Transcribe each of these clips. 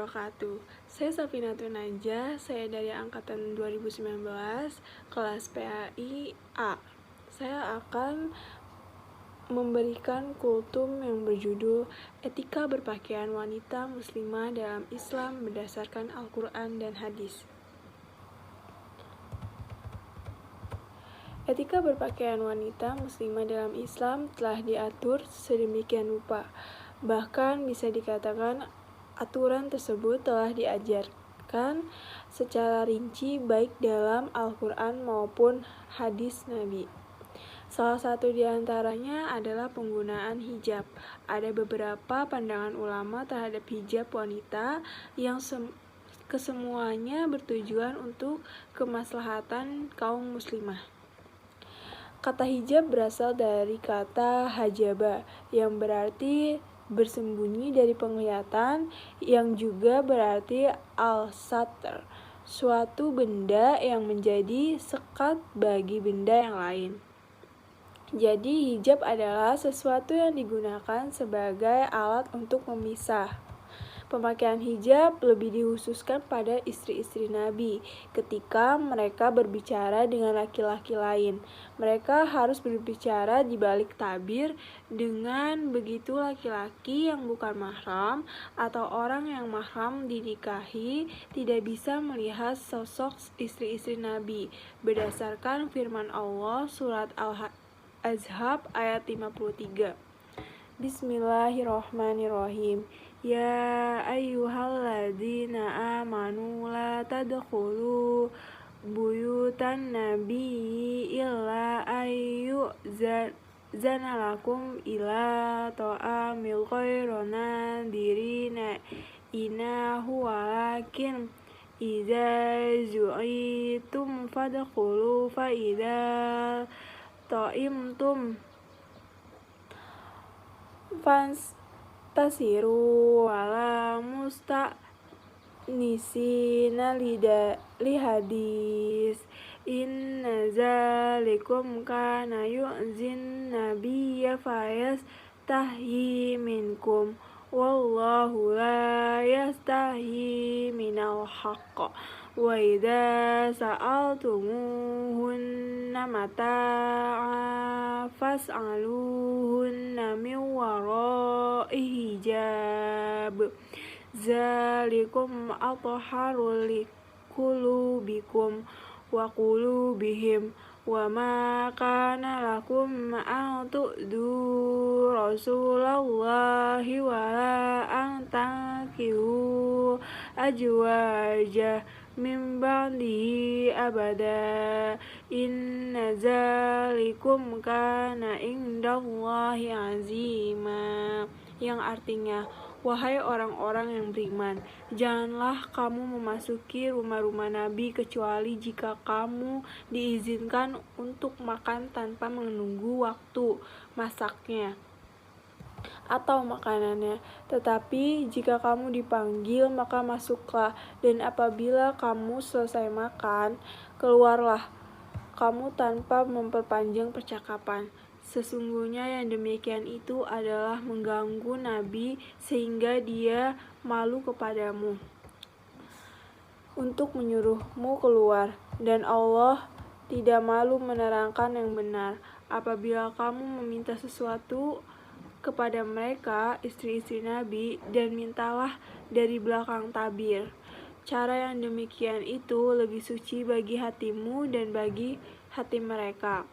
wabarakatuh. Saya Safinatun Najah, saya dari angkatan 2019, kelas PAI A. Saya akan memberikan kultum yang berjudul Etika Berpakaian Wanita Muslimah dalam Islam berdasarkan Al-Quran dan Hadis. Etika berpakaian wanita muslimah dalam Islam telah diatur sedemikian rupa. Bahkan bisa dikatakan aturan tersebut telah diajarkan secara rinci baik dalam Al-Quran maupun hadis Nabi. Salah satu di antaranya adalah penggunaan hijab. Ada beberapa pandangan ulama terhadap hijab wanita yang kesemuanya bertujuan untuk kemaslahatan kaum muslimah. Kata hijab berasal dari kata hajaba yang berarti bersembunyi dari penglihatan, yang juga berarti al-satr, suatu benda yang menjadi sekat bagi benda yang lain. Jadi hijab adalah sesuatu yang digunakan sebagai alat untuk memisah. Pemakaian hijab lebih dikhususkan pada istri-istri Nabi ketika mereka berbicara dengan laki-laki lain. Mereka harus berbicara di balik tabir, dengan begitu laki-laki yang bukan mahram atau orang yang mahram dinikahi tidak bisa melihat sosok istri-istri Nabi berdasarkan firman Allah surat Al-Ahzab ayat 53. Bismillahirrahmanirrahim. Ya ayyuhalladzina amanu la tadkhulu buyutan nabiyyi illa ayyuzana lakum ila ta'amil ghairu nadirina inahu walakin idza zu'itum fadkhulu fa idza ta'imtum tasiru wala musta'nisina lihadis inna zalikum kana yu'zin nabiyya fayastahyi minkum wallahu la yastahyi minal haqq wa idza sa'altumuhunna mata'a fas'aluhunna min wara'i hijab zalikum atharu liqulubikum wa qulubihim wa ma kana lakum an tu'du rasulallahi wa la an tankihu azwaja min ba'dihi abada inna zalikum kana indallahi azima, yang artinya, wahai orang-orang yang beriman, janganlah kamu memasuki rumah-rumah Nabi kecuali jika kamu diizinkan untuk makan tanpa menunggu waktu masaknya atau makanannya. Tetapi jika kamu dipanggil, maka masuklah, dan apabila kamu selesai makan, keluarlah kamu tanpa memperpanjang percakapan. Sesungguhnya yang demikian itu adalah mengganggu Nabi sehingga dia malu kepadamu untuk menyuruhmu keluar, dan Allah tidak malu menerangkan yang benar. Apabila kamu meminta sesuatu kepada mereka, istri-istri Nabi, dan mintalah dari belakang tabir. Cara yang demikian itu lebih suci bagi hatimu dan bagi hati mereka.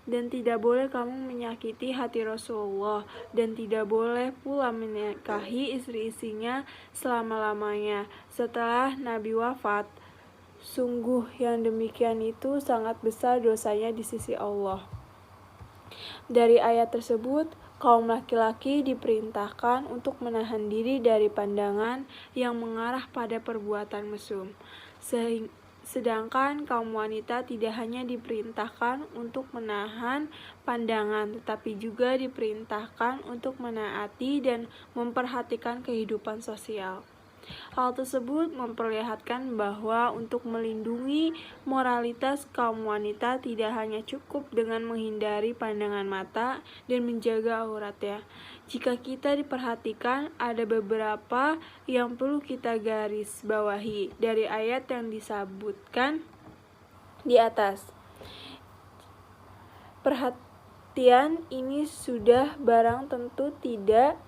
Dan tidak boleh kamu menyakiti hati Rasulullah, dan tidak boleh pula menikahi istri-istrinya selama-lamanya setelah Nabi wafat. Sungguh yang demikian itu sangat besar dosanya di sisi Allah. Dari ayat tersebut, kaum laki-laki diperintahkan untuk menahan diri dari pandangan yang mengarah pada perbuatan mesum. Sedangkan kaum wanita tidak hanya diperintahkan untuk menahan pandangan, tetapi juga diperintahkan untuk menaati dan memperhatikan kehidupan sosial. Hal tersebut memperlihatkan bahwa untuk melindungi moralitas kaum wanita tidak hanya cukup dengan menghindari pandangan mata dan menjaga auratnya. Jika kita diperhatikan, ada beberapa yang perlu kita garis bawahi dari ayat yang disebutkan di atas. Perhatian ini sudah barang tentu tidak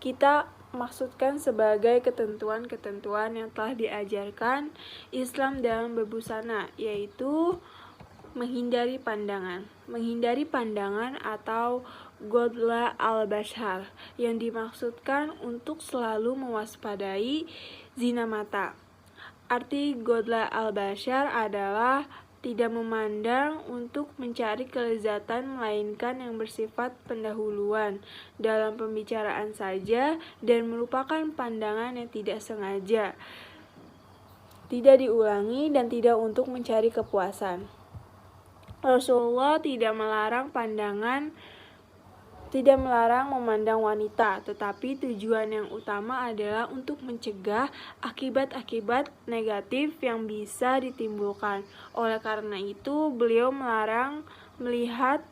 kita maksudkan sebagai ketentuan-ketentuan yang telah diajarkan Islam dalam berbusana, yaitu menghindari pandangan. Menghindari pandangan atau Ghadla al-Bashar yang dimaksudkan untuk selalu mewaspadai zina mata. Arti Ghadla al-Bashar adalah tidak memandang untuk mencari kelezatan melainkan yang bersifat pendahuluan dalam pembicaraan saja dan merupakan pandangan yang tidak sengaja, tidak diulangi dan tidak untuk mencari kepuasan. Rasulullah tidak melarang memandang wanita, tetapi tujuan yang utama adalah untuk mencegah akibat-akibat negatif yang bisa ditimbulkan. Oleh karena itu, beliau melarang melihat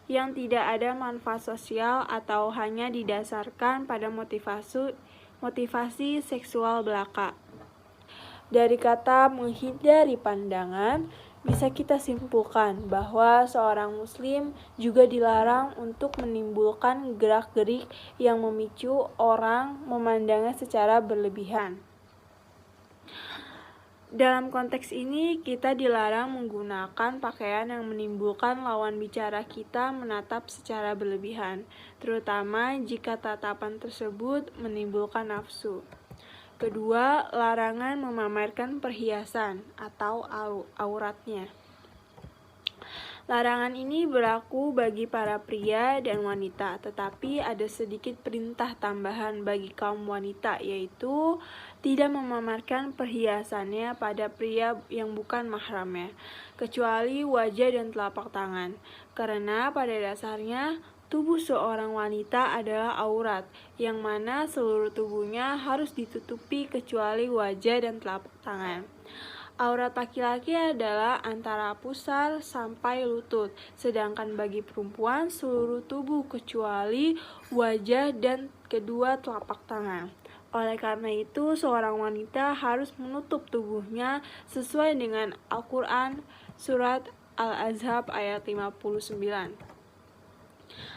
yang tidak ada manfaat sosial atau hanya didasarkan pada motivasi seksual belaka. Dari kata menghindari pandangan, bisa kita simpulkan bahwa seorang muslim juga dilarang untuk menimbulkan gerak-gerik yang memicu orang memandangnya secara berlebihan. Dalam konteks ini, kita dilarang menggunakan pakaian yang menimbulkan lawan bicara kita menatap secara berlebihan, terutama jika tatapan tersebut menimbulkan nafsu. Kedua, larangan memamerkan perhiasan atau auratnya. Larangan ini berlaku bagi para pria dan wanita, tetapi ada sedikit perintah tambahan bagi kaum wanita, yaitu tidak memamerkan perhiasannya pada pria yang bukan mahramnya, kecuali wajah dan telapak tangan, karena pada dasarnya tubuh seorang wanita adalah aurat, yang mana seluruh tubuhnya harus ditutupi kecuali wajah dan telapak tangan. Aurat laki-laki adalah antara pusar sampai lutut, sedangkan bagi perempuan seluruh tubuh kecuali wajah dan kedua telapak tangan. Oleh karena itu, seorang wanita harus menutup tubuhnya sesuai dengan Al-Quran, surat Al-Ahzab ayat 59.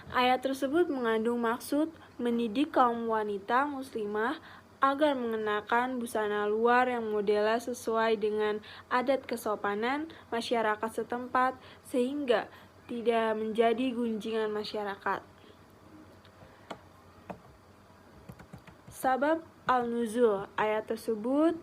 Ayat tersebut mengandung maksud mendidik kaum wanita muslimah agar mengenakan busana luar yang modelnya sesuai dengan adat kesopanan masyarakat setempat sehingga tidak menjadi gunjingan masyarakat. Sabab al-nuzul ayat tersebut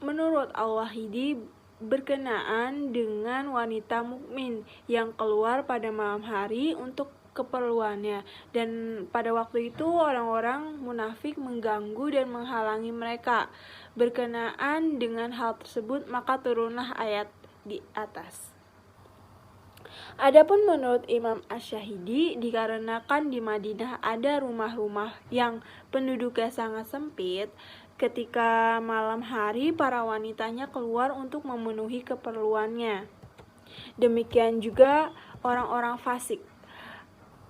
menurut Al-Wahidi berkenaan dengan wanita mukmin yang keluar pada malam hari untuk keperluannya, dan pada waktu itu orang-orang munafik mengganggu dan menghalangi mereka. Berkenaan dengan hal tersebut, maka turunlah ayat di atas. Adapun menurut Imam Asy-Syahidi, dikarenakan di Madinah ada rumah-rumah yang penduduknya sangat sempit, ketika malam hari para wanitanya keluar untuk memenuhi keperluannya. Demikian juga orang-orang fasik.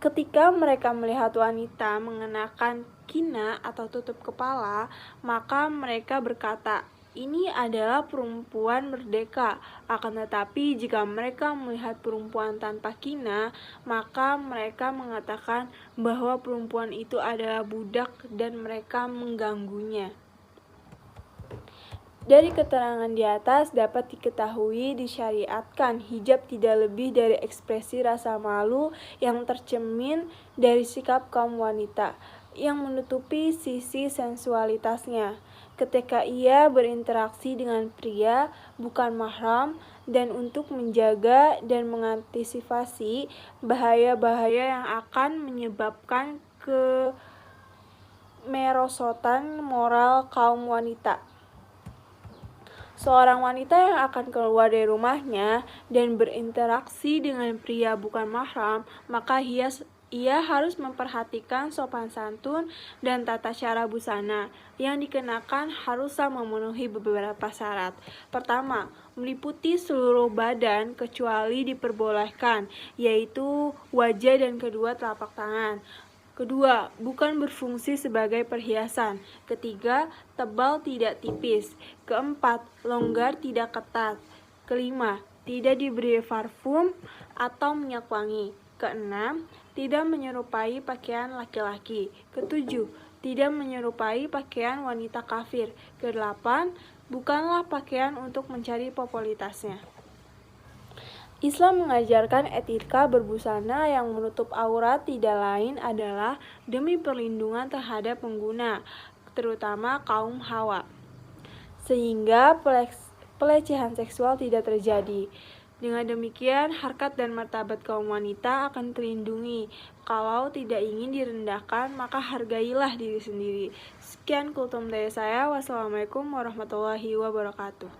Ketika mereka melihat wanita mengenakan kina atau tutup kepala, maka mereka berkata, "Ini adalah perempuan merdeka." Akan tetapi jika mereka melihat perempuan tanpa kina, maka mereka mengatakan bahwa perempuan itu adalah budak dan mereka mengganggunya. Dari keterangan di atas dapat diketahui disyariatkan hijab tidak lebih dari ekspresi rasa malu yang tercermin dari sikap kaum wanita yang menutupi sisi sensualitasnya ketika ia berinteraksi dengan pria bukan mahram, dan untuk menjaga dan mengantisipasi bahaya-bahaya yang akan menyebabkan kemerosotan moral kaum wanita. Seorang wanita yang akan keluar dari rumahnya dan berinteraksi dengan pria bukan mahram, maka Ia harus memperhatikan sopan santun dan tata cara busana. Yang dikenakan haruslah memenuhi beberapa syarat. Pertama, meliputi seluruh badan kecuali diperbolehkan, yaitu wajah dan kedua telapak tangan. Kedua, bukan berfungsi sebagai perhiasan. Ketiga, tebal tidak tipis. Keempat, longgar tidak ketat. Kelima, tidak diberi parfum atau minyak wangi. Keenam, tidak menyerupai pakaian laki-laki. Ketujuh, tidak menyerupai pakaian wanita kafir. Kedelapan, bukanlah pakaian untuk mencari popularitasnya. Islam mengajarkan etika berbusana yang menutup aurat tidak lain adalah demi perlindungan terhadap pengguna, terutama kaum hawa, sehingga pelecehan seksual tidak terjadi. Dengan demikian, harkat dan martabat kaum wanita akan terlindungi. Kalau tidak ingin direndahkan, maka hargailah diri sendiri. Sekian kultum dari saya. Wassalamualaikum warahmatullahi wabarakatuh.